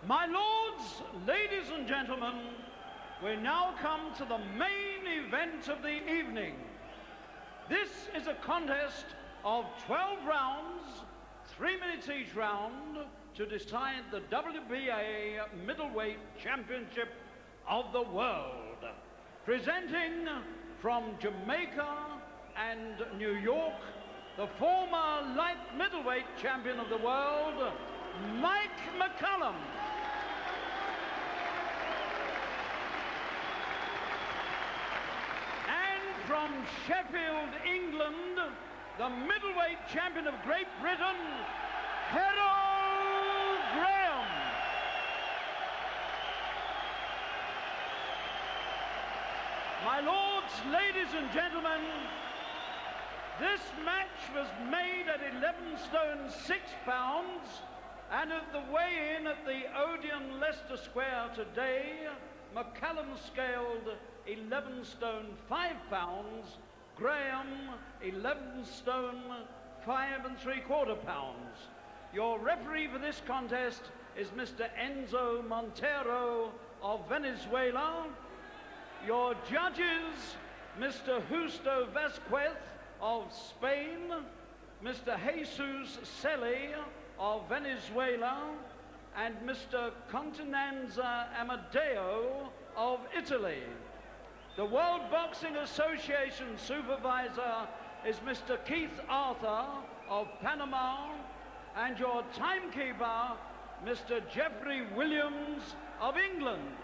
My lords, ladies and gentlemen, we now come to the main event of the evening. This is a contest of 12 rounds, 3 minutes each round, to decide the WBA Middleweight Championship of the world. Presenting from Jamaica and New York, the former light middleweight champion of the world, McCallum. And from Sheffield, England, the middleweight champion of Great Britain, Herol Graham. My lords, ladies and gentlemen, this match was made at 11 stone 6 pounds, and at the weigh-in at the Odeon Leicester Square today, McCallum scaled 11 stone 5 pounds, Graham 11 stone 5 3/4 pounds. Your referee for this contest is Mr. Enzo Montero of Venezuela. Your judges, Mr. Justo Vasquez of Spain, Mr. Jesus Celi of Venezuela, and Mr. Continenza Amadeo of Italy. The World Boxing Association supervisor is Mr. Keith Arthur of Panama, and your timekeeper, Mr. Jeffrey Williams of England.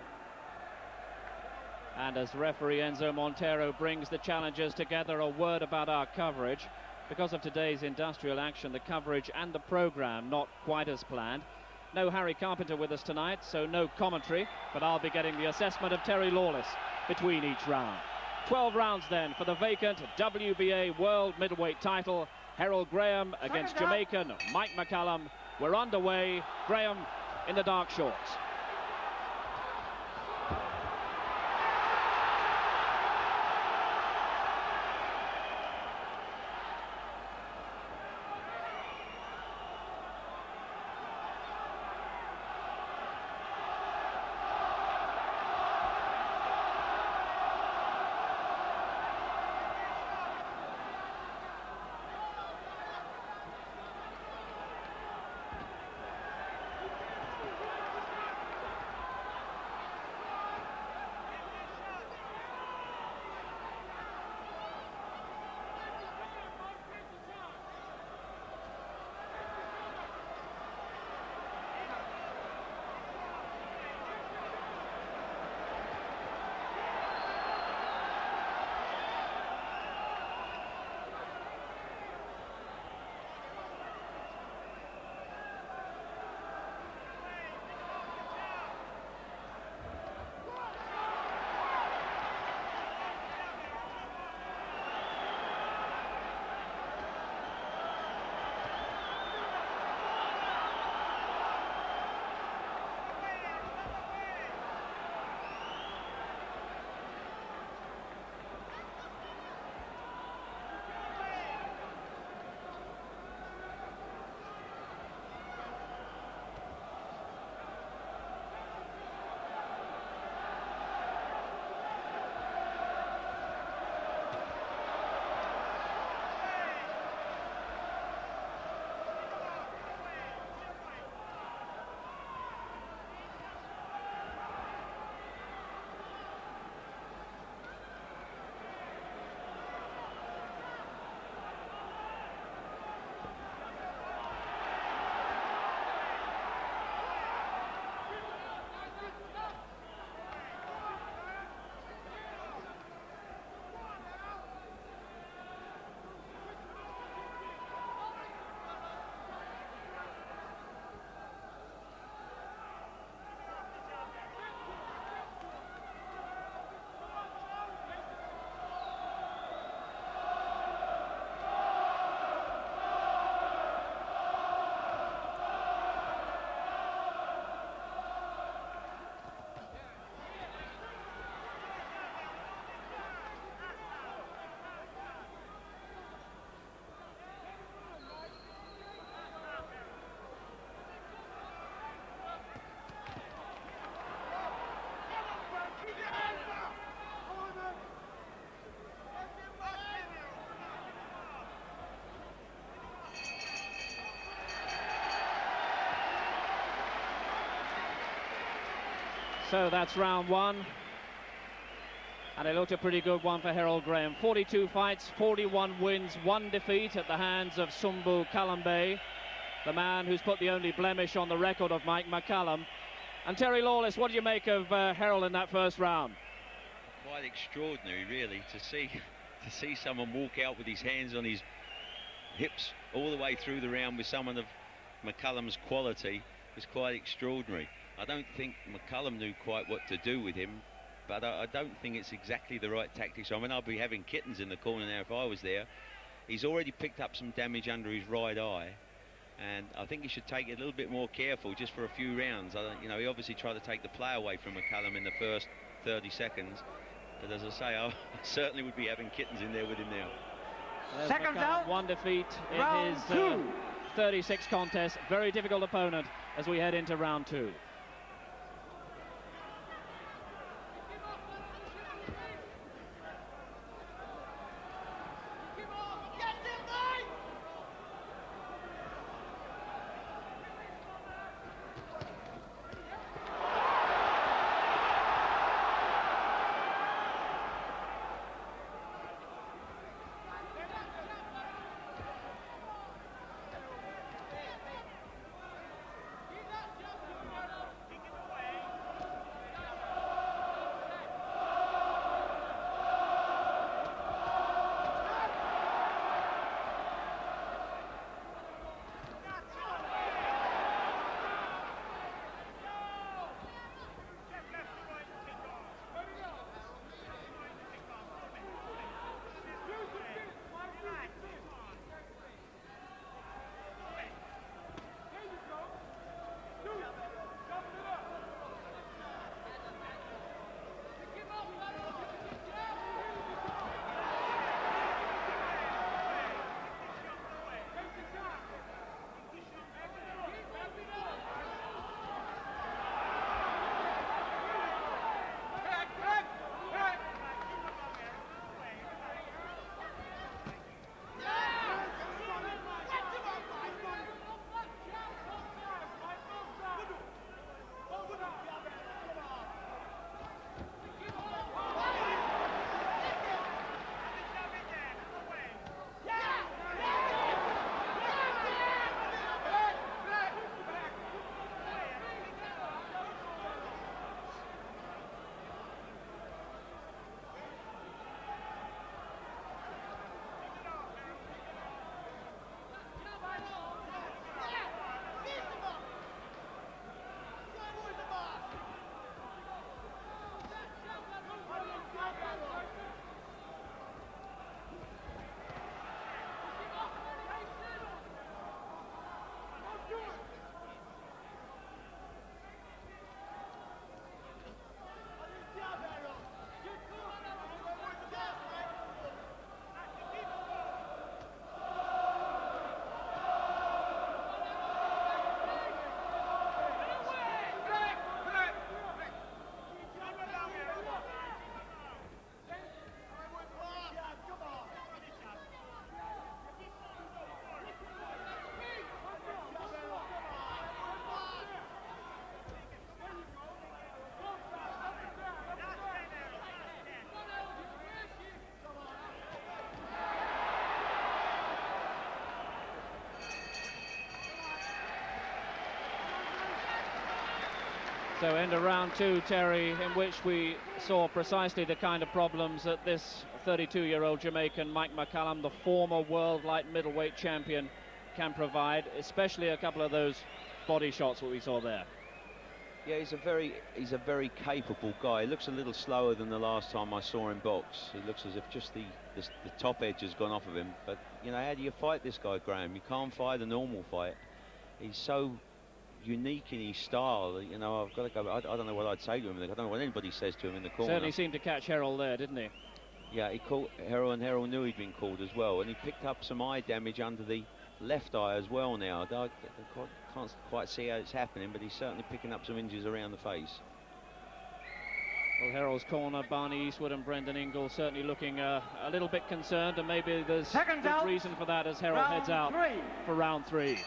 And as referee Enzo Montero brings the challengers together, a word about our coverage. Because of today's industrial action, the coverage and the programme not quite as planned. No Harry Carpenter with us tonight, so no commentary, but I'll be getting the assessment of Terry Lawless between each round. 12 rounds then for the vacant WBA World Middleweight title. Herol Graham against Jamaican McCallum. We're underway. Graham in the dark shorts. So that's round one. And it looked a pretty good one for Herol Graham. 42 fights, 41 wins, 1 defeat at the hands of Sumbu Kalambe, the man who's put the only blemish on the record of Mike McCallum. And Terry Lawless, what do you make of Herol in that first round? Quite extraordinary, really, to see someone walk out with his hands on his hips all the way through the round with someone of McCallum's quality was quite extraordinary. I don't think McCallum knew quite what to do with him, but I don't think it's exactly the right tactics. I mean, I'd be having kittens in the corner now if I was there. He's already picked up some damage under his right eye, and I think he should take it a little bit more careful just for a few rounds. You know, he obviously tried to take the play away from McCallum in the first 30 seconds, but as I say, I certainly would be having kittens in there with him now. There's Seconds McCallum, out. 1 defeat in Round his 2. 36 contests. Very difficult opponent as we head into round 2. So end of round 2, Terry, in which we saw precisely the kind of problems that this 32-year-old Jamaican Mike McCallum, the former world light middleweight champion, can provide, especially a couple of those body shots that we saw there. Yeah, he's a very capable guy. He looks a little slower than the last time I saw him box. He looks as if just the top edge has gone off of him. But, you know, how do you fight this guy, Graham? You can't fight a normal fight. He's so unique in his style. You know, I've got to go. I don't know what I'd say to him. I don't know what anybody says to him in the corner. Certainly seemed to catch Herol there, didn't he? Yeah, he caught Herol, and Herol knew he'd been called as well. And he picked up some eye damage under the left eye as well now. I can't quite see how it's happening, but he's certainly picking up some injuries around the face. Well, Herol's corner, Barney Eastwood and Brendan Ingle certainly looking a little bit concerned, and maybe there's good reason for that as Herol heads out for round 3.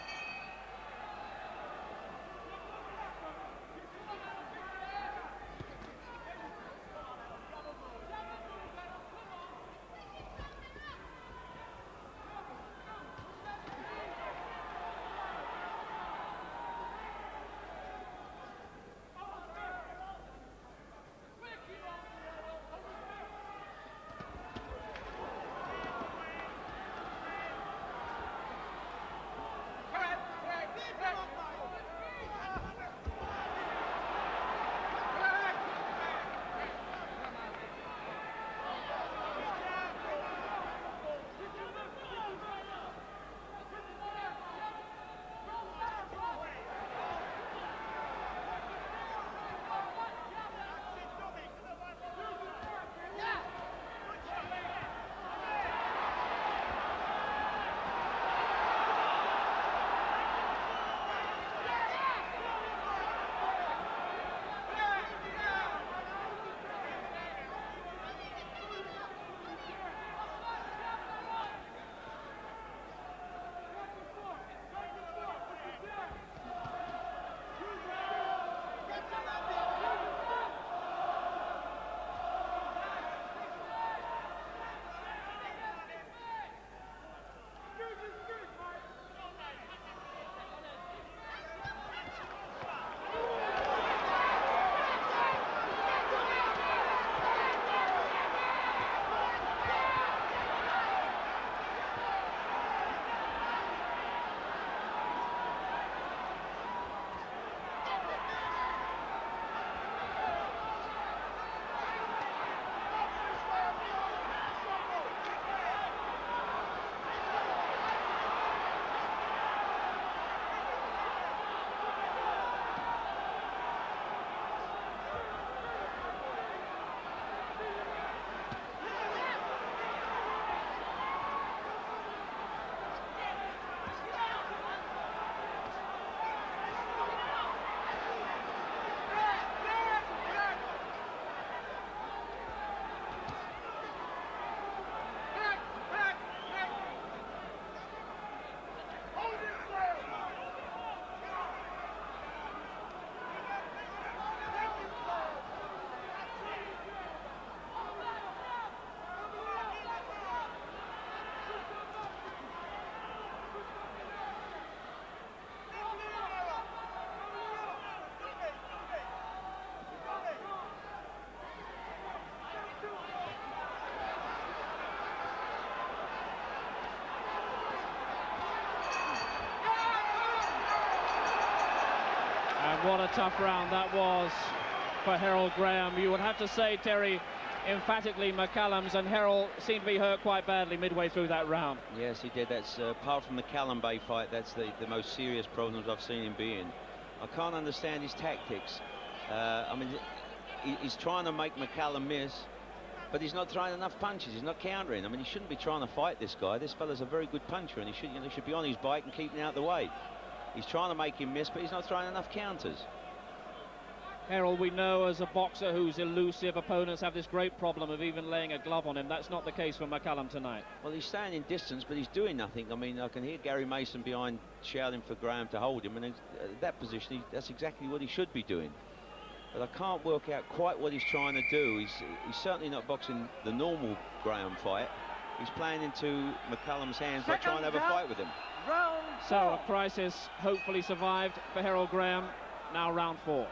what a tough round that was for Herol Graham. You would have to say, Terry, emphatically McCallum's, and Herol seemed to be hurt quite badly midway through that round. Yes, he did. That's apart from the McCallum Bay fight, that's the most serious problems I've seen him be in. I can't understand his tactics. I mean, he's trying to make McCallum miss, but he's not throwing enough punches. He's not countering. I mean, he shouldn't be trying to fight this guy. This fella's a very good puncher, and he should be on his bike and keeping out of the way. He's trying to make him miss, but he's not throwing enough counters. Herol, we know as a boxer who's elusive, opponents have this great problem of even laying a glove on him. That's not the case for McCallum tonight. Well, he's staying in distance, but he's doing nothing. I mean, I can hear Gary Mason behind shouting for Graham to hold him, and in that position, that's exactly what he should be doing. But I can't work out quite what he's trying to do. He's certainly not boxing the normal Graham fight. He's playing into McCallum's hands by trying to have a fight with him. So a crisis hopefully survived for Herol Graham. Now round 4.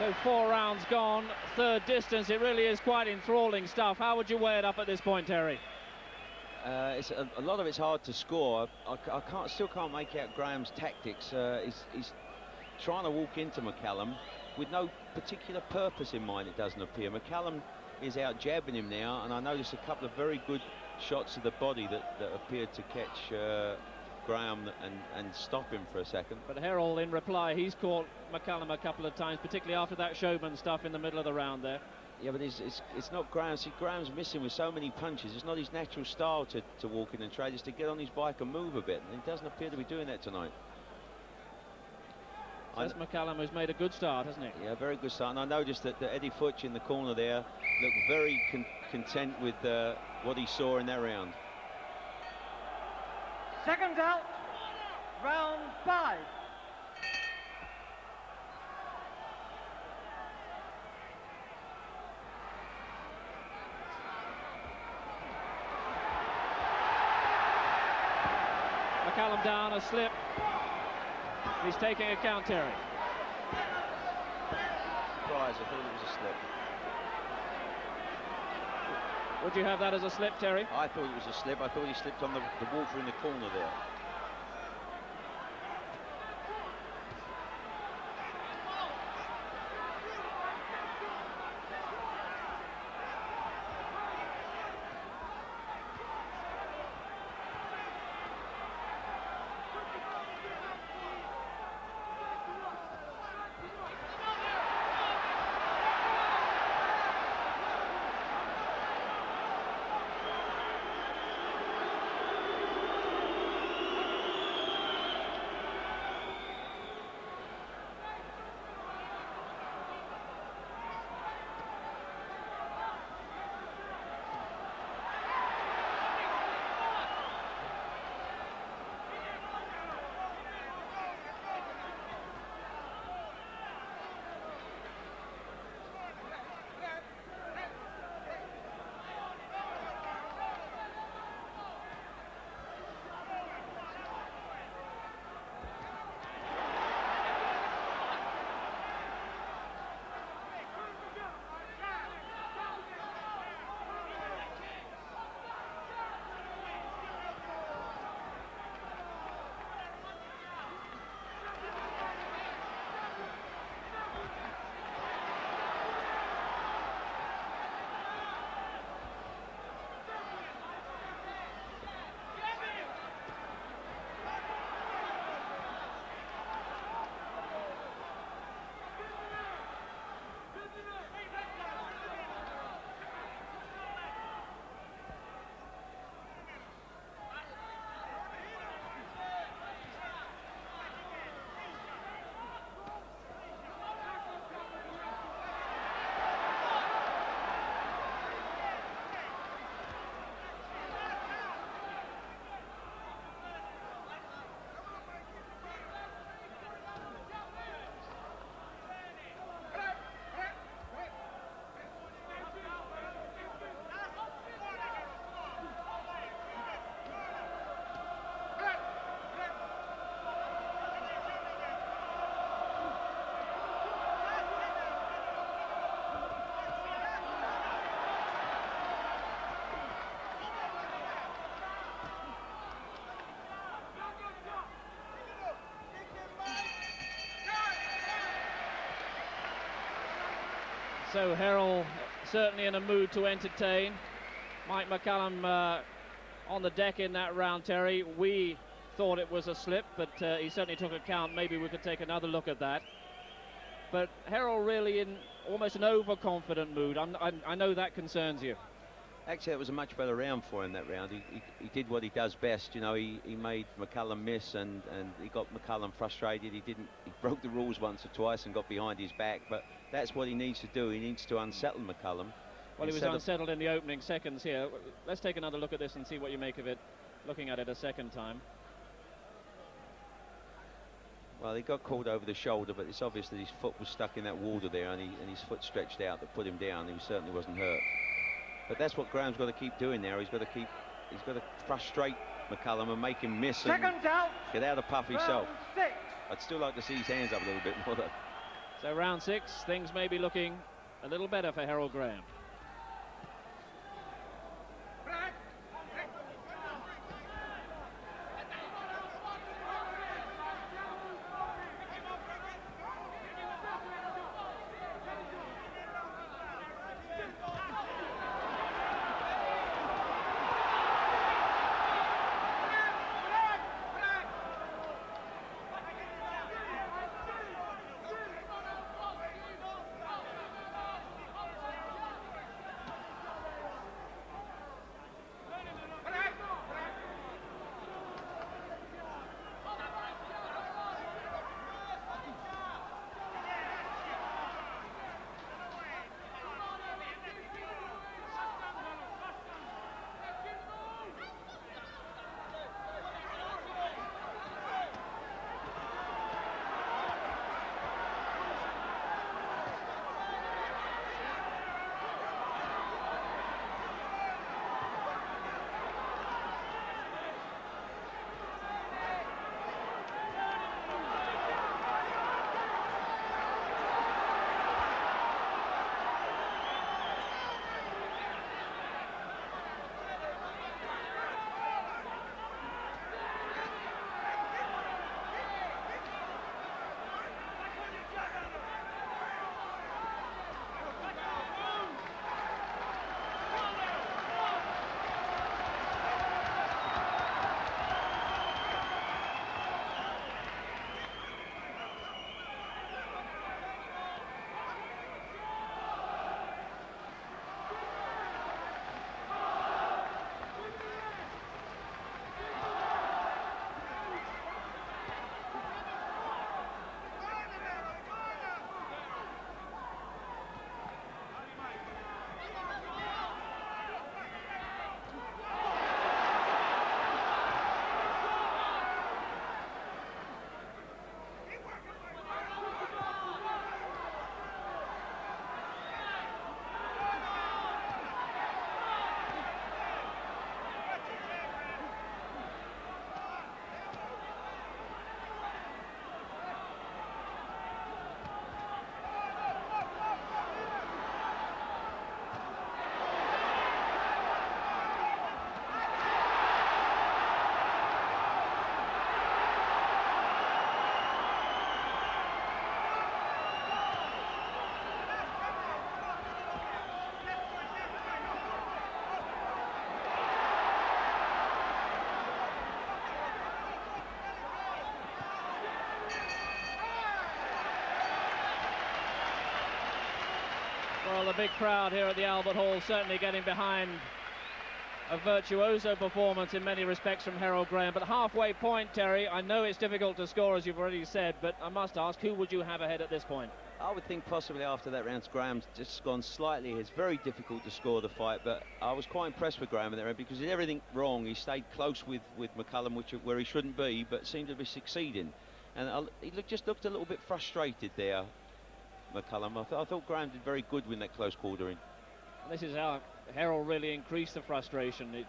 So 4 rounds gone, third distance. It really is quite enthralling stuff. How would you weigh it up at this point, Terry? It's a lot of it's hard to score. I still can't make out Graham's tactics. He's trying to walk into McCallum with no particular purpose in mind, it doesn't appear. McCallum is out jabbing him now, and I noticed a couple of very good shots of the body that appeared to catch Graham and stop him for a second. But Herol, in reply, he's caught McCallum a couple of times, particularly after that showman stuff in the middle of the round there. Yeah, but it's not Graham. See, Graham's missing with so many punches. It's not his natural style to walk in and trade. It's to get on his bike and move a bit, and he doesn't appear to be doing that tonight. That's McCallum, who's made a good start, hasn't he? Yeah, very good start. And I noticed that Eddie Futch in the corner there looked very content with what he saw in that round. Seconds out, round 5. McCallum down, a slip. He's taking a count, Terry. Surprise, I thought it was a slip. Would you have that as a slip, Terry? I thought it was a slip. I thought he slipped on the water in the corner there. So Herol certainly in a mood to entertain. Mike McCallum on the deck in that round, Terry. We thought it was a slip, but he certainly took a count. Maybe we could take another look at that. But Herol really in almost an overconfident mood. I know that concerns you. Actually, it was a much better round for him, that round. He did what he does best. You know, he made McCallum miss, and he got McCallum frustrated. He broke the rules once or twice and got behind his back, but that's what he needs to do. He needs to unsettle McCallum. Well, he was unsettled in the opening seconds here. Let's take another look at this and see what you make of it, looking at it a second time. Well, he got called over the shoulder, but it's obvious that his foot was stuck in that water there, and his foot stretched out that put him down. He certainly wasn't hurt. But that's what Graham's got to keep doing now. He's got to frustrate McCallum and make him miss and get out of puff himself. I'd still like to see his hands up a little bit more though. So round 6, things may be looking a little better for Herol Graham. Well, the big crowd here at the Albert Hall certainly getting behind a virtuoso performance in many respects from Herol Graham. But halfway point, Terry, I know it's difficult to score, as you've already said, but I must ask, who would you have ahead at this point? I would think possibly after that round, Graham's just gone slightly. It's very difficult to score the fight, but I was quite impressed with Graham in that round because he did everything wrong. He stayed close with McCallum, where he shouldn't be, but seemed to be succeeding. And he just looked a little bit frustrated there, McCallum. I thought Graham did very good with that close quartering. This is how Herol really increased the frustration.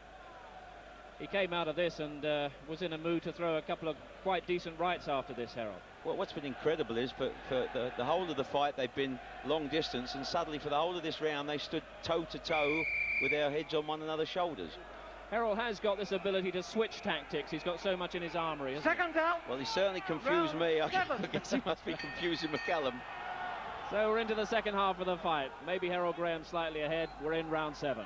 He came out of this and was in a mood to throw a couple of quite decent rights after this, Herol. Well, what's been incredible is for the whole of the fight, they've been long distance, and suddenly for the whole of this round, they stood toe-to-toe with their heads on one another's shoulders. Herol has got this ability to switch tactics. He's got so much in his armoury, hasn't Second out. Well, he certainly confused me. I Seven. guess he must be confusing McCallum. he? So we're into the second half of the fight. Maybe Herol Graham slightly ahead. We're in round 7.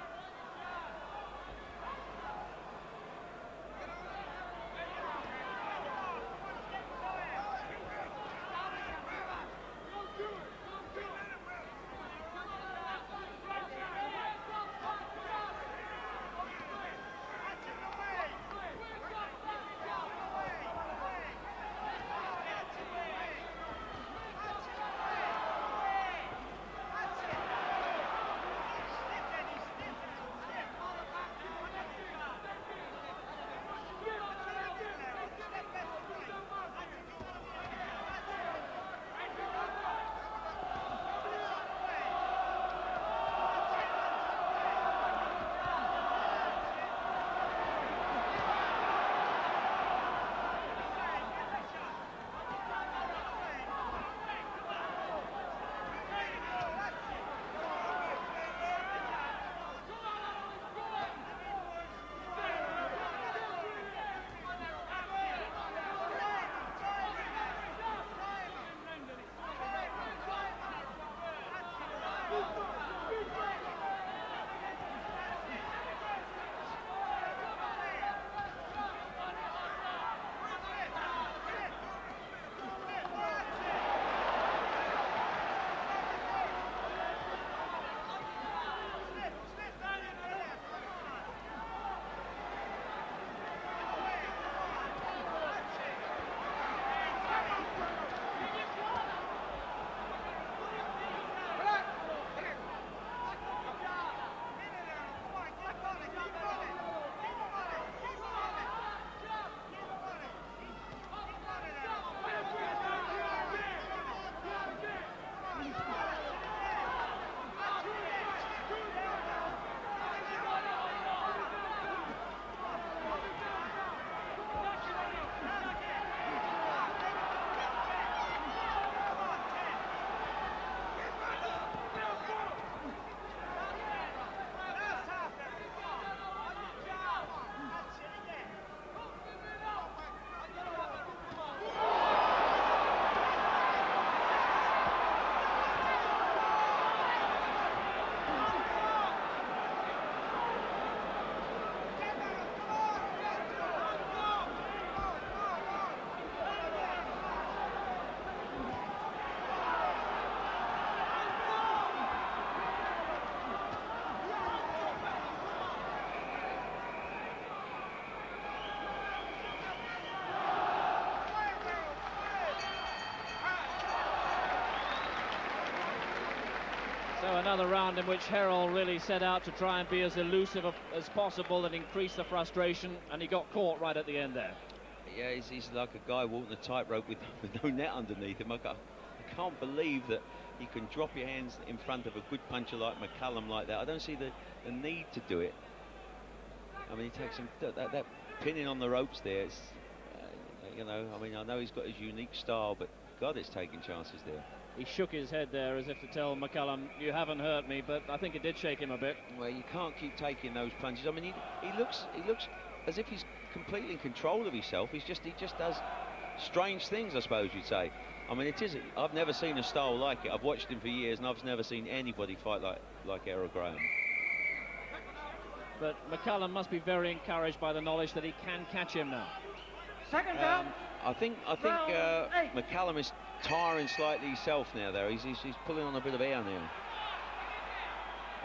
So another round in which Herol really set out to try and be as elusive as possible and increase the frustration, and he got caught right at the end there. Yeah, he's like a guy walking a tightrope with no net underneath him. I can't believe that you can drop your hands in front of a good puncher like McCallum like that. I don't see the need to do it. I mean, he takes him that pinning on the ropes there. It's, you know, I mean, I know he's got his unique style, but God, it's taking chances there. He shook his head there as if to tell McCallum, you haven't hurt me, but I think it did shake him a bit. Well, you can't keep taking those punches. I mean, he looks as if he's completely in control of himself. He just does strange things, I suppose you'd say. I mean, I've never seen a style like it. I've watched him for years, and I've never seen anybody fight like Herol Graham. But McCallum must be very encouraged by the knowledge that he can catch him now. Second down. I think McCallum is tiring slightly himself now. He's pulling on a bit of air now.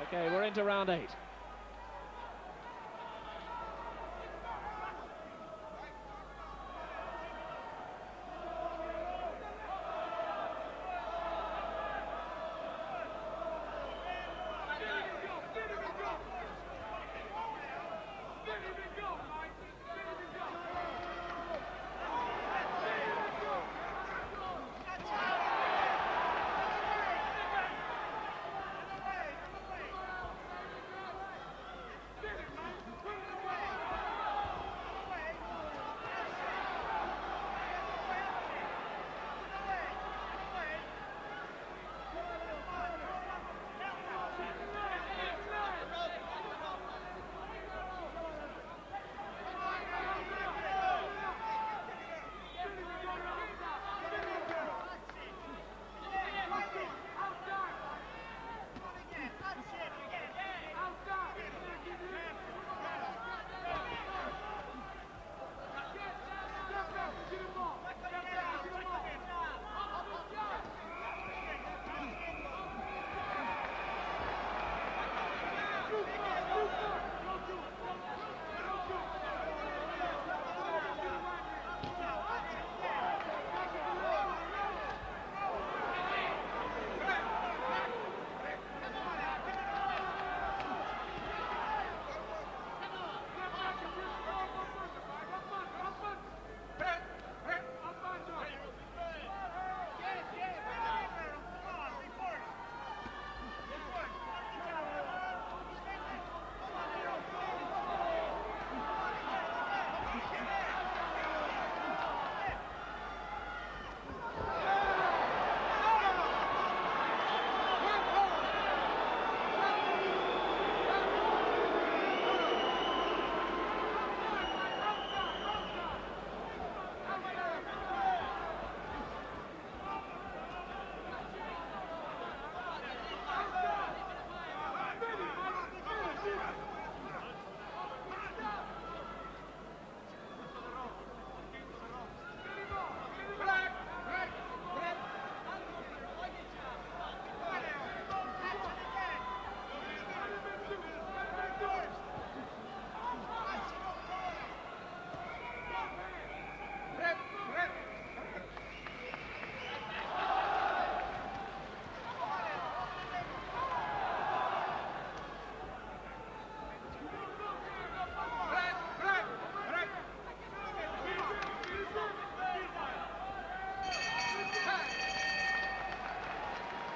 Okay, we're into round 8.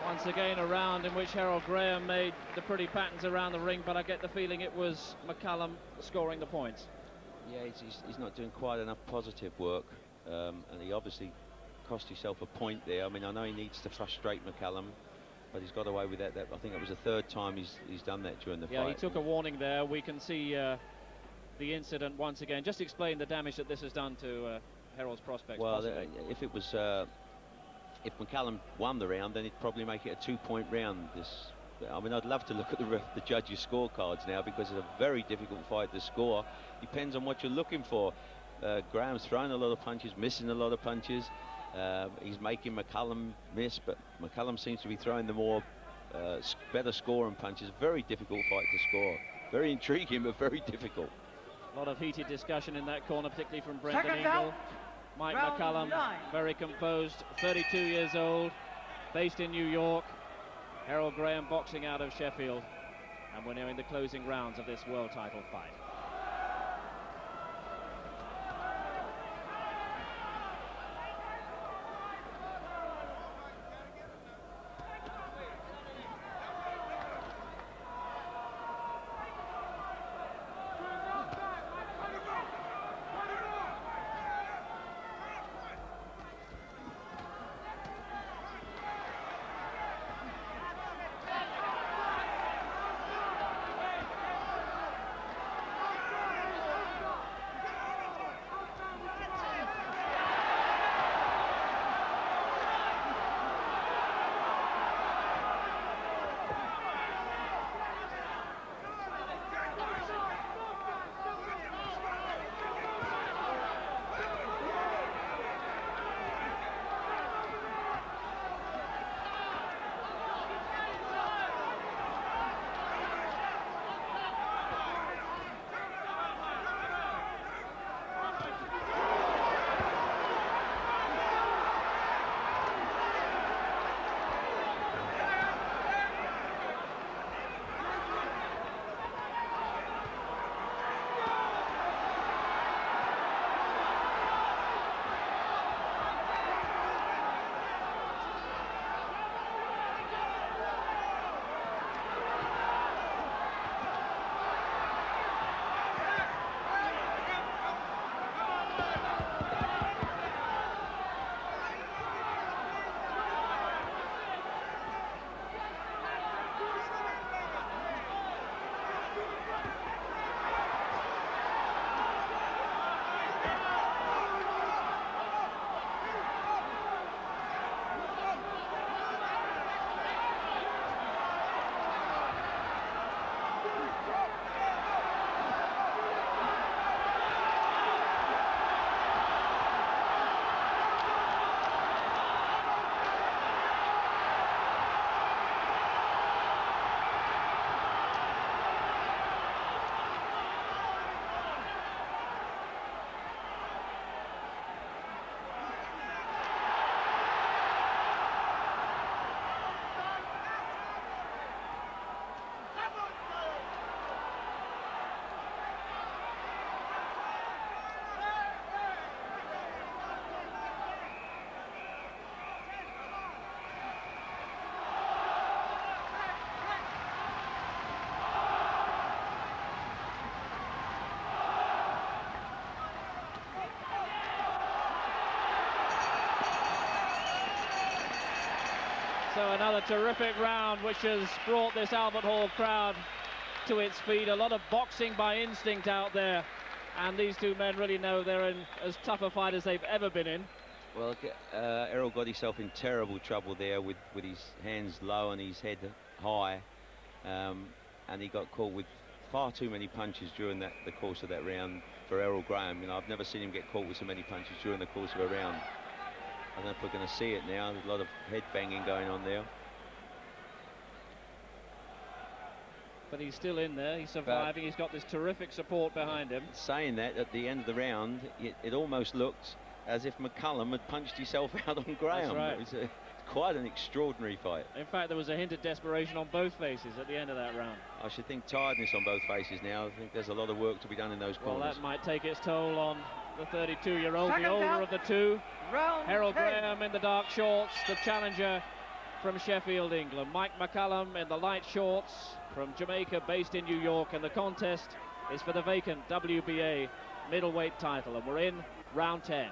Once again, a round in which Herol Graham made the pretty patterns around the ring, but I get the feeling it was McCallum scoring the points. Yeah, he's not doing quite enough positive work, and he obviously cost himself a point there. I mean, I know he needs to frustrate McCallum, but he's got away with that. I think it was the 3rd time he's done that during the fight. Yeah, he took a warning there. We can see the incident once again. Just explain the damage that this has done to Herol's prospects. Well, if it was... if McCallum won the round, then he'd probably make it a 2-point round. I mean, I'd love to look at the judges' scorecards now, because it's a very difficult fight to score. Depends on what you're looking for. Graham's throwing a lot of punches, missing a lot of punches. He's making McCallum miss, but McCallum seems to be throwing the more better scoring punches. Very difficult fight to score. Very intriguing, but very difficult. A lot of heated discussion in that corner, particularly from Brendan Second Ingle. out. Mike Round McCallum, 9. very composed, 32 years old, based in New York. Herol Graham boxing out of Sheffield. And we're nearing the closing rounds of this world title fight. So another terrific round which has brought this Albert Hall crowd to its feet. A lot of boxing by instinct out there, and these two men really know they're in as tough a fight as they've ever been in. Well, Herol got himself in terrible trouble there with his hands low and his head high, and he got caught with far too many punches during the course of that round for Herol Graham. You know, I've never seen him get caught with so many punches during the course of a round. I don't know if we're going to see it now. There's a lot of head banging going on there. But he's still in there. He's surviving. He's got this terrific support behind him. Saying that, at the end of the round, it almost looked as if McCallum had punched himself out on Graham. That's right. It was quite an extraordinary fight. In fact, there was a hint of desperation on both faces at the end of that round. I should think tiredness on both faces now. I think there's a lot of work to be done in those corners. Well, that might take its toll on the 32-year-old, the Second older count. of the two. Round Herol 10. Graham in the dark shorts, the challenger from Sheffield, England. Mike McCallum in the light shorts from Jamaica, based in New York. And the contest is for the vacant WBA middleweight title. And we're in round 10.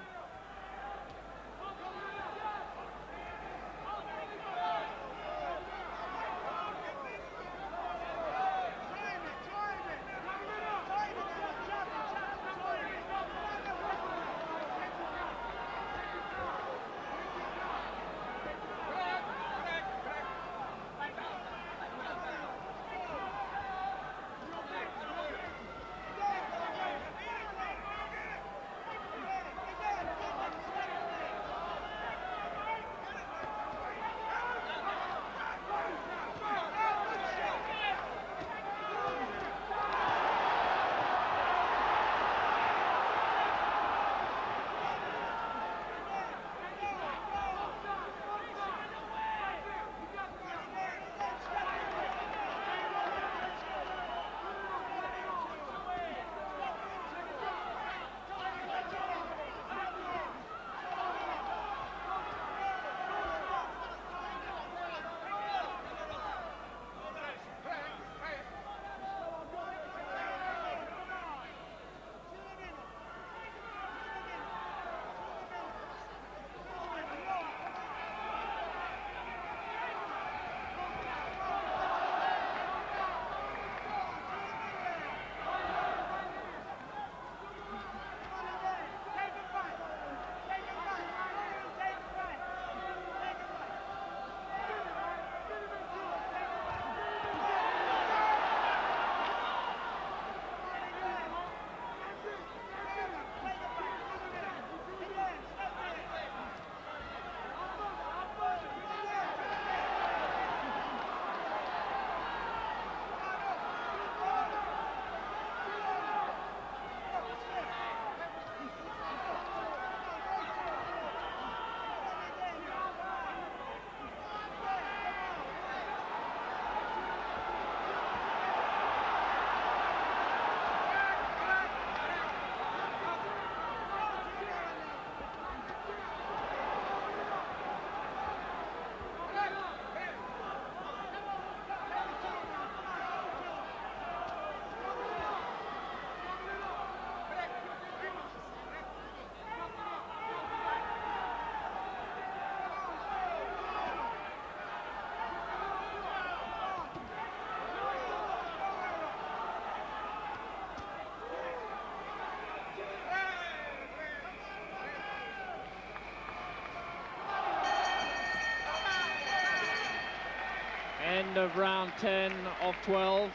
End of round 10 of 12,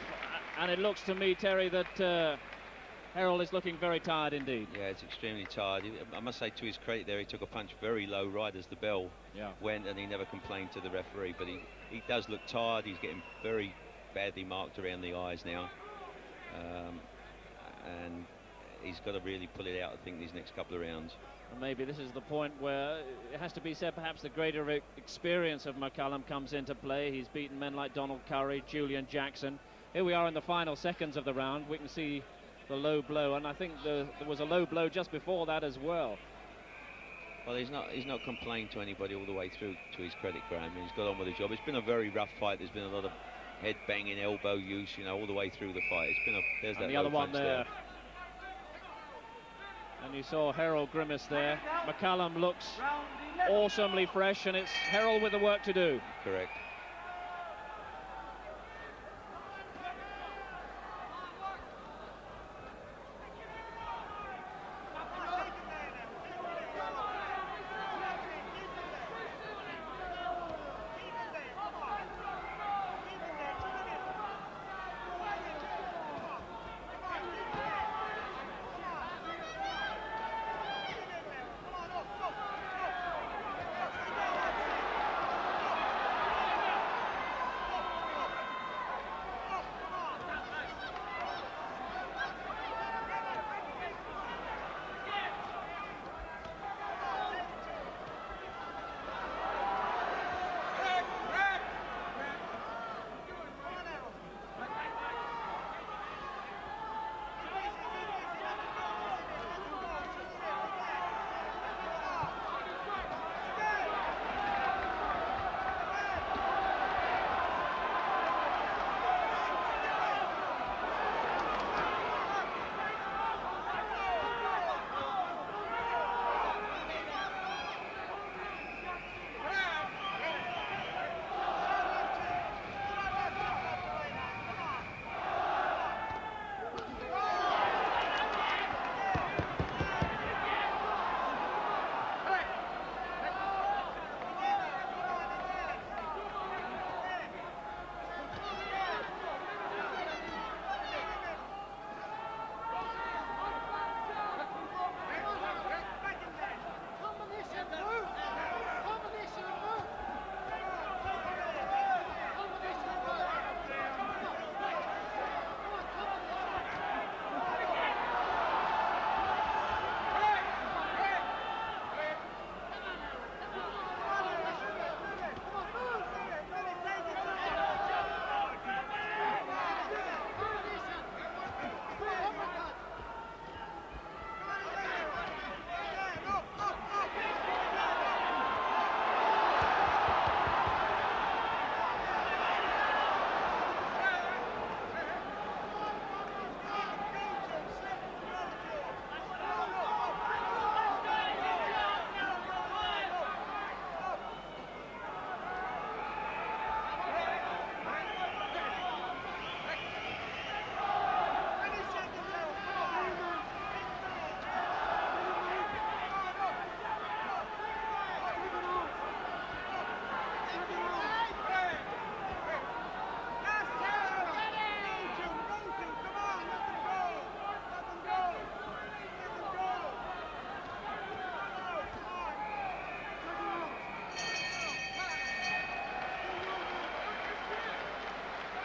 and it looks to me, Terry, that Herol is looking very tired indeed. Yeah, it's extremely tired. I must say, to his credit there, he took a punch very low right as the bell went, and he never complained to the referee, but he does look tired. He's getting very badly marked around the eyes now, and he's got to really pull it out, I think, these next couple of rounds. And maybe this is the point where it has to be said perhaps the greater experience of McCallum comes into play. He's beaten men like Donald Curry, Julian Jackson. Here we are in the final seconds of the round. We can see the low blow, and I think there was a low blow just before that as well. Well, he's not complained to anybody all the way through, to his credit, Graham. He's got on with the job. It's been a very rough fight. There's been a lot of head banging, elbow use, you know, all the way through the fight. It's been there's and that the other one there. there. And you saw Herol grimace there. McCallum looks awesomely fresh, and it's Herol with the work to do. Correct.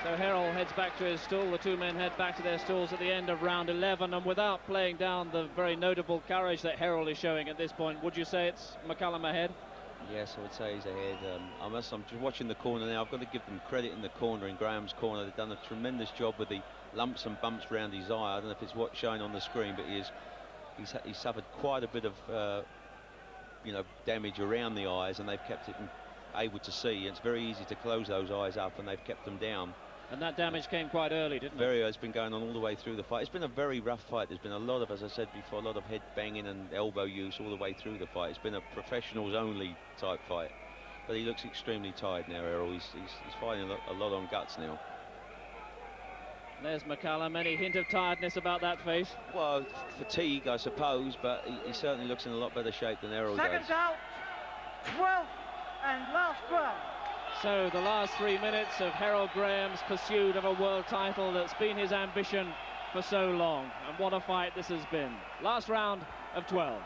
So Herol heads back to his stool. The two men head back to their stalls at the end of round 11, and without playing down the very notable courage that Herol is showing at this point, would you say it's McCallum ahead? Yes, I would say he's ahead. I'm just watching the corner now. I've got to give them credit in the corner, in Graham's corner. They've done a tremendous job with the lumps and bumps around his eye. I don't know if it's what's showing on the screen, but he's suffered quite a bit of damage around the eyes, and they've kept it able to see. It's very easy to close those eyes up, and they've kept them down. And that damage came quite early, didn't it? It's been going on all the way through the fight. It's been a very rough fight. There's been a lot of, as I said before, a lot of head banging and elbow use all the way through the fight. It's been a professionals only type fight. But he looks extremely tired now, Herol. He's fighting a lot on guts now. There's McCallum. Any hint of tiredness about that face? Well, fatigue, I suppose, but he certainly looks in a lot better shape than Herol does. Seconds out, 12th and last round. So the last 3 minutes of Herol Graham's pursuit of a world title that's been his ambition for so long. And what a fight this has been. Last round of 12.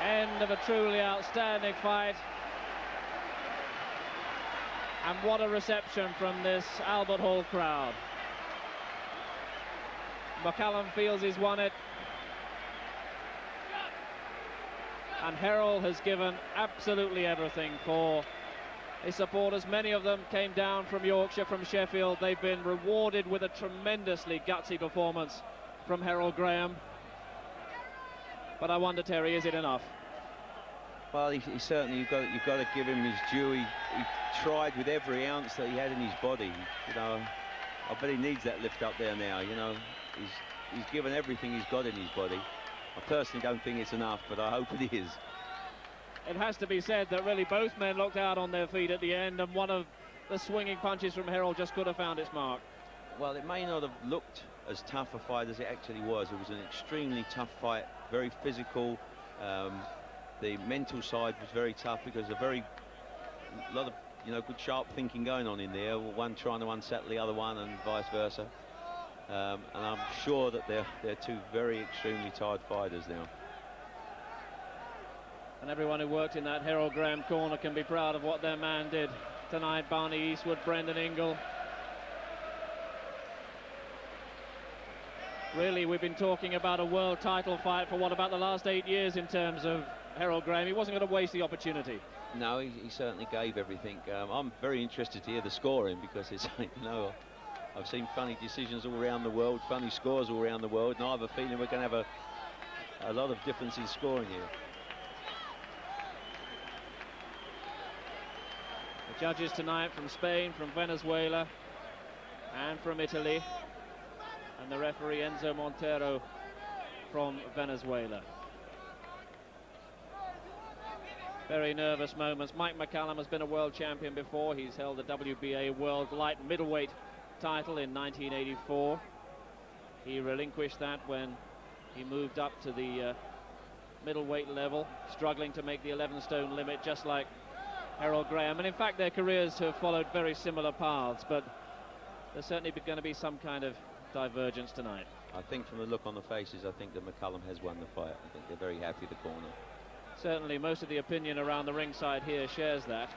End of a truly outstanding fight. And what a reception from this Albert Hall crowd. McCallum feels he's won it. And Herol has given absolutely everything for his supporters. Many of them came down from Yorkshire, from Sheffield. They've been rewarded with a tremendously gutsy performance from Herol Graham. But I wonder, Terry, is it enough? Well, he certainly, you've got to give him his due. He tried with every ounce that he had in his body. You know, I bet he needs that lift up there now. You know, he's given everything he's got in his body. I personally don't think it's enough, but I hope it is. It has to be said that really both men looked out on their feet at the end, and one of the swinging punches from Herol just could have found its mark. Well, it may not have looked as tough a fight as it actually was. It was an extremely tough fight, very physical. The mental side was very tough because a lot of good sharp thinking going on in there. One trying to unsettle the other one, and vice versa. And I'm sure that they're two very extremely tired fighters now. And everyone who worked in that Herol Graham corner can be proud of what their man did tonight. Barney Eastwood, Brendan Ingle. Really, we've been talking about a world title fight for what, about the last 8 years in terms of Herol Graham. He wasn't going to waste the opportunity. No, he certainly gave everything. I'm very interested to hear the scoring, because it's, I've seen funny decisions all around the world, funny scores all around the world, and I have a feeling we're going to have a lot of difference in scoring here. The judges tonight from Spain, from Venezuela, and from Italy, and the referee Enzo Montero from Venezuela. Very nervous moments. Mike McCallum has been a world champion before. He's held the WBA World Light Middleweight title in 1984. He relinquished that when he moved up to the middleweight level, struggling to make the 11-stone limit, just like Herol Graham. And in fact, their careers have followed very similar paths, but there's certainly going to be some kind of divergence tonight. I think from the look on the faces, I think that McCallum has won the fight. I think they're very happy at the corner. Certainly most of the opinion around the ringside here shares that.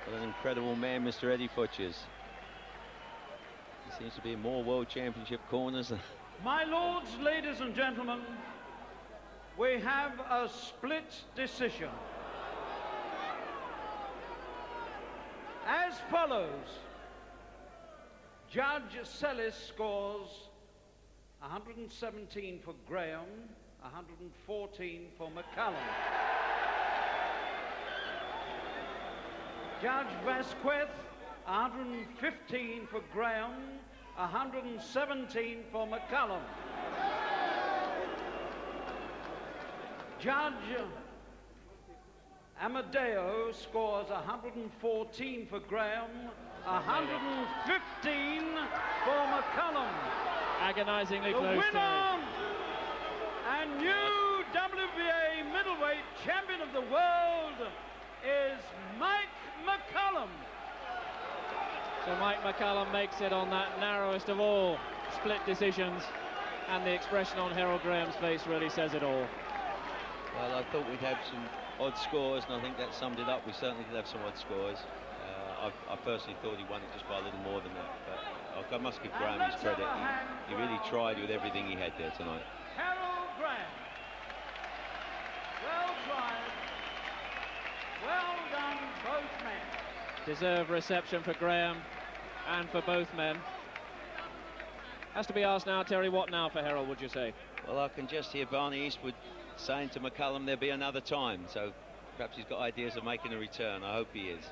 What an incredible man Mr. Eddie Futchers. He seems to be in more world championship corners. My lords, ladies and gentlemen, we have a split decision. As follows: Judge Sellis scores 117 for Graham, 114 for McCallum. Judge Vasquez, 115 for Graham, 117 for McCallum. Judge Amadeo scores 114 for Graham, 115 for McCallum. Agonizingly the close. winner and new WBA middleweight champion of the world is Mike McCallum. So Mike McCallum makes it on that narrowest of all split decisions, and the expression on Herol Graham's face really says it all. Well, I thought we'd have some odd scores, and I think that summed it up. We certainly did have some odd scores. I personally thought he won it just by a little more than that, but I must give Graham his credit. He really tried with everything he had there tonight. Herol Graham. Well tried. Well done, both men. Deserved reception for Graham and for both men. Has to be asked now, Terry, what now for Herol, would you say? Well, I can just hear Barney Eastwood saying to McCallum there'll be another time, so perhaps he's got ideas of making a return. I hope he is.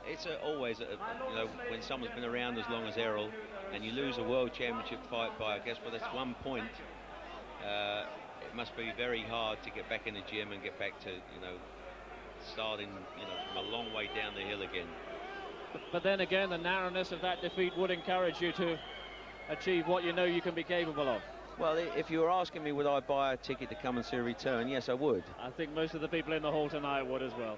It's always, when someone's been around as long as Herol, and you lose a world championship fight by, I guess, well, that's 1 point. It must be very hard to get back in the gym and get back to, starting, from a long way down the hill again. But then again, the narrowness of that defeat would encourage you to achieve what you know you can be capable of. Well, if you were asking me would I buy a ticket to come and see a return, yes, I would. I think most of the people in the hall tonight would as well.